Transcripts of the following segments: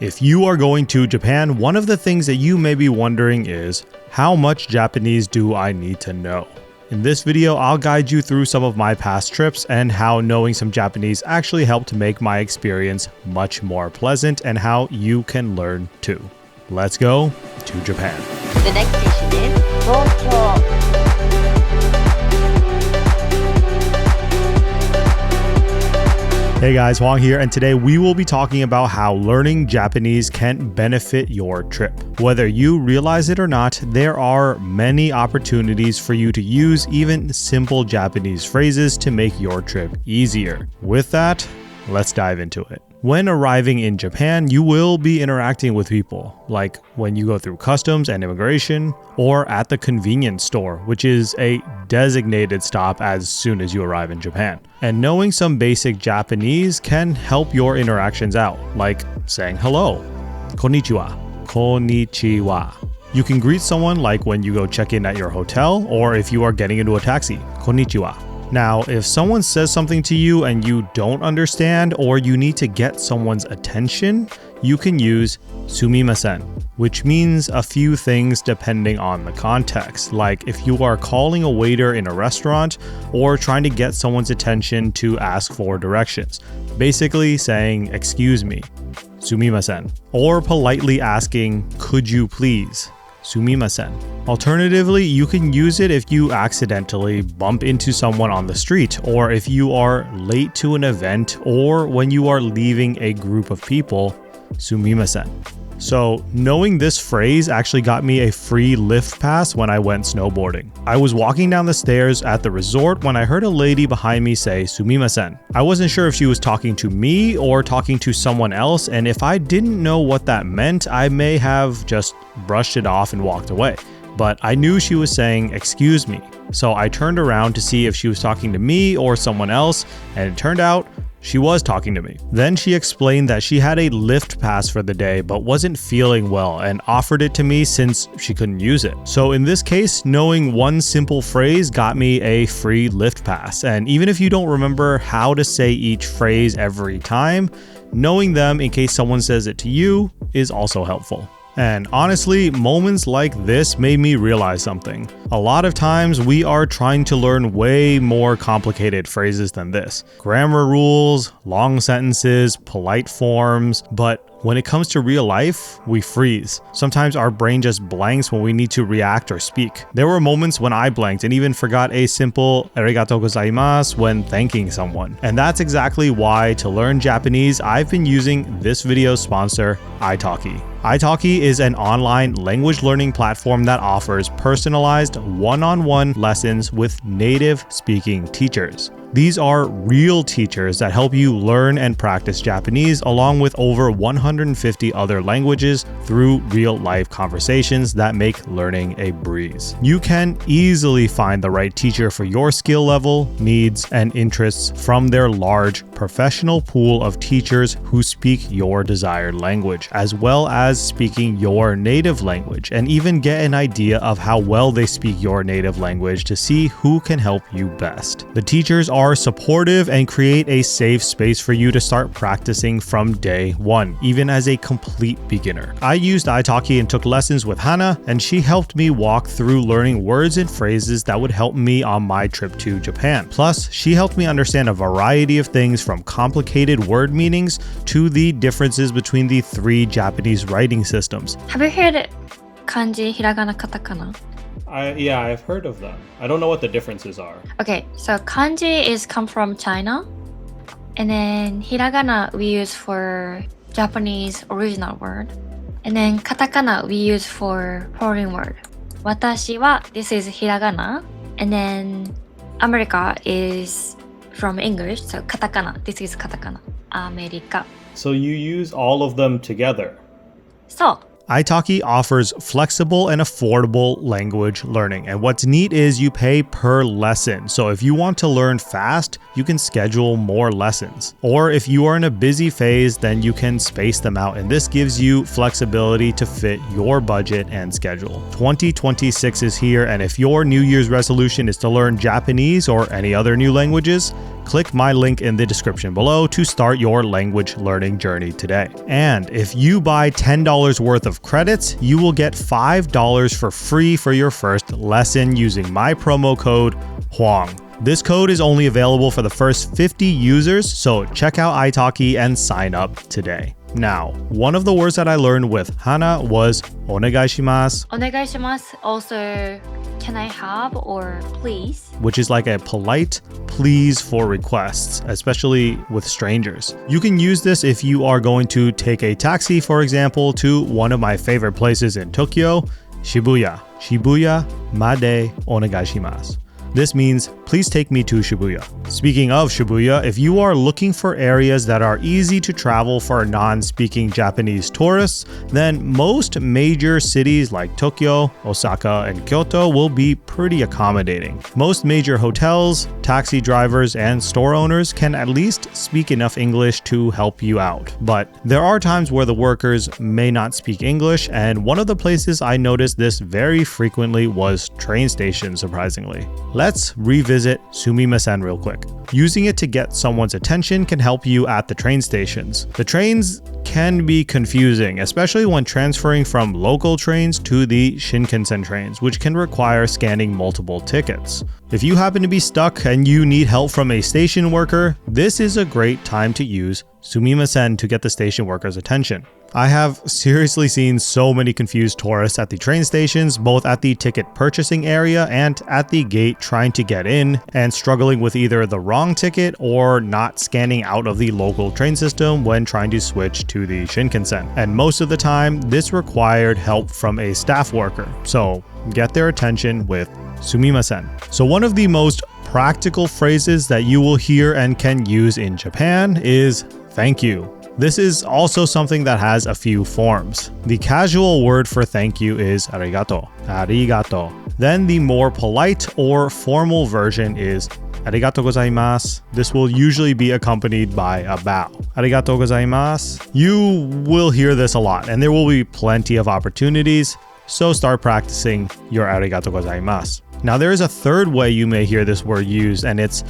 If you are going to Japan, one of the things that you may be wondering is, how much Japanese do I need to know? In this video, I'll guide you through some of my past trips and how knowing some Japanese actually helped make my experience much more pleasant and how you can learn too. Let's go to Japan. The next station is Tokyo. Hey guys, Hoang here, and today we will be talking about how learning Japanese can benefit your trip. Whether you realize it or not, there are many opportunities for you to use even simple Japanese phrases to make your trip easier. With that, let's dive into it. When arriving in Japan, you will be interacting with people, like when you go through customs and immigration, or at the convenience store, which is a designated stop as soon as you arrive in Japan. And knowing some basic Japanese can help your interactions out, like saying hello, konnichiwa, konnichiwa. You can greet someone like when you go check in at your hotel, or if you are getting into a taxi, konnichiwa. Now, if someone says something to you and you don't understand, or you need to get someone's attention, you can use sumimasen, which means a few things depending on the context. Like if you are calling a waiter in a restaurant or trying to get someone's attention to ask for directions. Basically saying, excuse me, sumimasen, or politely asking, could you please? Sumimasen. Alternatively, you can use it if you accidentally bump into someone on the street, or if you are late to an event, or when you are leaving a group of people, sumimasen. So knowing this phrase actually got me a free lift pass when I went snowboarding. I was walking down the stairs at the resort when I heard a lady behind me say sumimasen. I wasn't sure if she was talking to me or talking to someone else, and if I didn't know what that meant, I may have just brushed it off and walked away. But I knew she was saying, excuse me. So I turned around to see if she was talking to me or someone else, and it turned out she was talking to me. Then she explained that she had a lift pass for the day but wasn't feeling well and offered it to me since she couldn't use it. So in this case, knowing one simple phrase got me a free lift pass. And even if you don't remember how to say each phrase every time, knowing them in case someone says it to you is also helpful. And honestly, moments like this made me realize something. A lot of times we are trying to learn way more complicated phrases than this. Grammar rules, long sentences, polite forms, but when it comes to real life, we freeze. Sometimes our brain just blanks when we need to react or speak. There were moments when I blanked and even forgot a simple arigatou gozaimasu when thanking someone. And that's exactly why to learn Japanese, I've been using this video's sponsor, italki. Italki is an online language learning platform that offers personalized one-on-one lessons with native speaking teachers. These are real teachers that help you learn and practice Japanese along with over 150 other languages through real-life conversations that make learning a breeze. You can easily find the right teacher for your skill level, needs, and interests from their large professional pool of teachers who speak your desired language, as well as speaking your native language, and even get an idea of how well they speak your native language to see who can help you best. The teachers are supportive and create a safe space for you to start practicing from day one, even as a complete beginner. I used italki and took lessons with Hannah, and she helped me walk through learning words and phrases that would help me on my trip to Japan. Plus, she helped me understand a variety of things from complicated word meanings to the differences between the 3 Japanese writing systems. Have you heard kanji, hiragana, katakana? Yeah, I've heard of them. I don't know what the differences are. Okay, so kanji is come from China, and then hiragana we use for Japanese original word, and then katakana we use for foreign word. Watashi wa, this is hiragana, and then America is from English, so katakana, this is katakana. America. So you use all of them together? So italki offers flexible and affordable language learning, and what's neat is you pay per lesson. So if you want to learn fast, you can schedule more lessons. Or if you are in a busy phase, then you can space them out, and this gives you flexibility to fit your budget and schedule. 2026 is here, and if your New Year's resolution is to learn Japanese or any other new languages, click my link in the description below to start your language learning journey today. And if you buy $10 worth of credits, you will get $5 for free for your first lesson using my promo code Hoang. This code is only available for the first 50 users, so check out italki and sign up today. Now, one of the words that I learned with Hana was onegaishimasu, Onegaishimasu, also can I have or please, which is like a polite please for requests, especially with strangers. You can use this if you are going to take a taxi, for example, to one of my favorite places in Tokyo, Shibuya. Shibuya made onegaishimasu. This means, please take me to Shibuya. Speaking of Shibuya, if you are looking for areas that are easy to travel for non-speaking Japanese tourists, then most major cities like Tokyo, Osaka, and Kyoto will be pretty accommodating. Most major hotels, taxi drivers, and store owners can at least speak enough English to help you out. But there are times where the workers may not speak English, and one of the places I noticed this very frequently was train stations, surprisingly. Let's revisit sumimasen real quick. Using it to get someone's attention can help you at the train stations. The trains can be confusing, especially when transferring from local trains to the Shinkansen trains, which can require scanning multiple tickets. If you happen to be stuck and you need help from a station worker, this is a great time to use sumimasen to get the station worker's attention. I have seriously seen so many confused tourists at the train stations, both at the ticket purchasing area and at the gate trying to get in, and struggling with either the wrong ticket or not scanning out of the local train system when trying to switch to the Shinkansen. And most of the time, this required help from a staff worker, so get their attention with sumimasen. So one of the most practical phrases that you will hear and can use in Japan is thank you. This is also something that has a few forms. The casual word for thank you is arigato, arigato. Then the more polite or formal version is arigatou gozaimasu. This will usually be accompanied by a bow. Arigatou gozaimasu. You will hear this a lot, and there will be plenty of opportunities, so start practicing your arigatou gozaimasu. Now there is a third way you may hear this word used, and it's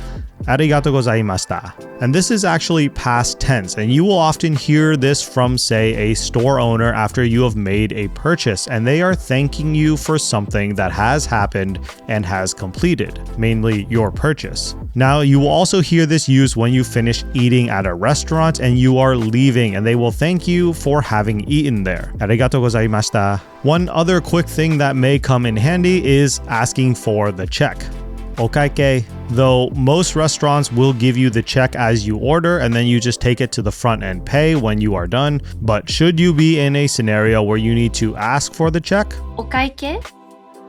arigatou gozaimashita. And this is actually past tense, and you will often hear this from, say, a store owner after you have made a purchase and they are thanking you for something that has happened and has completed, mainly your purchase. Now, you will also hear this used when you finish eating at a restaurant and you are leaving, and they will thank you for having eaten there. Arigatou gozaimashita. One other quick thing that may come in handy is asking for the check. Okaike, though most restaurants will give you the check as you order and then you just take it to the front and pay when you are done. But should you be in a scenario where you need to ask for the check, Okaike?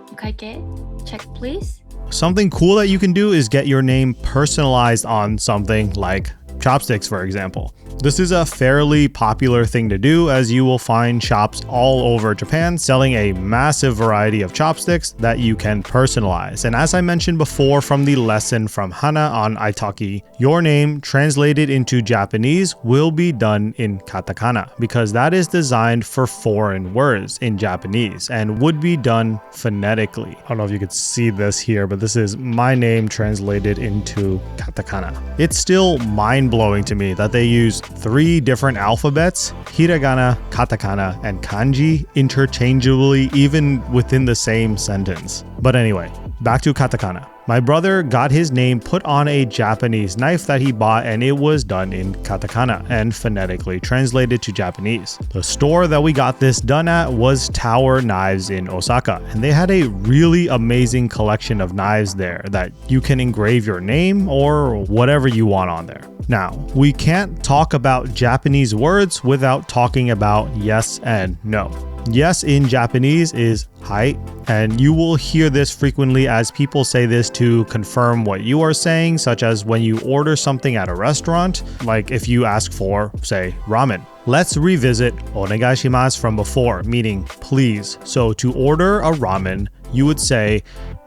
Okaike? Check please? Something cool that you can do is get your name personalized on something like chopsticks, for example. This is a fairly popular thing to do, as you will find shops all over Japan selling a massive variety of chopsticks that you can personalize. And as I mentioned before from the lesson from Hana on italki, your name translated into Japanese will be done in Katakana, because that is designed for foreign words in Japanese and would be done phonetically. I don't know if you could see this here, but this is my name translated into Katakana. It's still mind-blowing to me that they use 3 different alphabets, hiragana, katakana, and kanji, interchangeably even within the same sentence. But anyway, back to katakana. My brother got his name put on a Japanese knife that he bought, and it was done in katakana and phonetically translated to Japanese. The store that we got this done at was Tower Knives in Osaka, and they had a really amazing collection of knives there that you can engrave your name or whatever you want on there. Now, we can't talk about Japanese words without talking about yes and no. Yes in Japanese is hai, and you will hear this frequently as people say this to confirm what you are saying, such as when you order something at a restaurant, like if you ask for, say, ramen. Let's revisit onegaishimasu from before, meaning please. So to order a ramen, you would say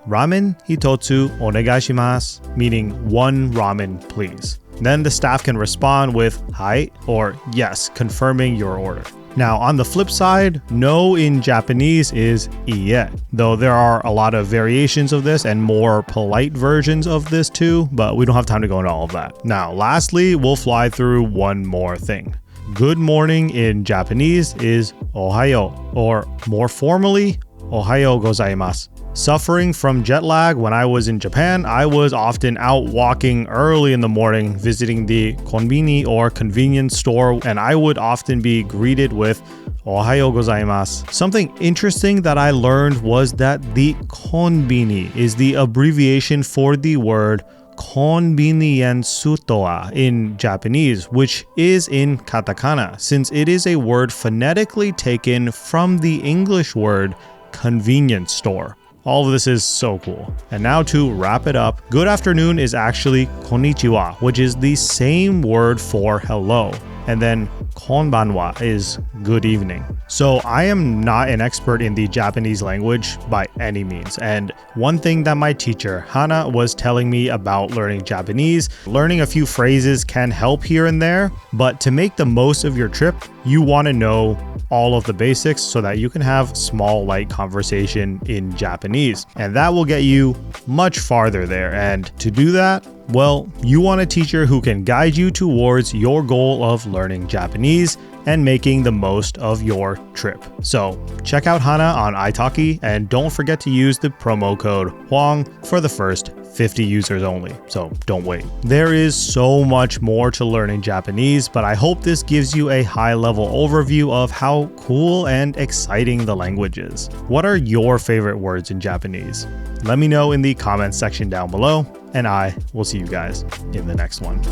ramen hitotsu onegaishimasu, meaning 1 ramen please. Then the staff can respond with hai or yes, confirming your order. Now, on the flip side, no in Japanese is iie, though there are a lot of variations of this and more polite versions of this too, but we don't have time to go into all of that. Now, lastly, we'll fly through one more thing. Good morning in Japanese is ohayo, or more formally, ohayo gozaimasu. Suffering from jet lag when I was in Japan, I was often out walking early in the morning, visiting the Konbini or convenience store, and I would often be greeted with ohayo gozaimasu. Something interesting that I learned was that the Konbini is the abbreviation for the word Konbini sutoa in Japanese, which is in Katakana, since it is a word phonetically taken from the English word convenience store. All of this is so cool. And now to wrap it up, good afternoon is actually konnichiwa, which is the same word for hello. And then konbanwa is good evening. So I am not an expert in the Japanese language by any means. And one thing that my teacher, Hana, was telling me about learning Japanese, learning a few phrases can help here and there, but to make the most of your trip, you want to know all of the basics so that you can have small, light conversation in Japanese. And that will get you much farther there. And to do that, well, you want a teacher who can guide you towards your goal of learning Japanese and making the most of your trip. So check out Hana on italki and don't forget to use the promo code Hoang for the first 50 users only, so don't wait. There is so much more to learning Japanese, but I hope this gives you a high-level overview of how cool and exciting the language is. What are your favorite words in Japanese? Let me know in the comments section down below, and I will see you guys in the next one.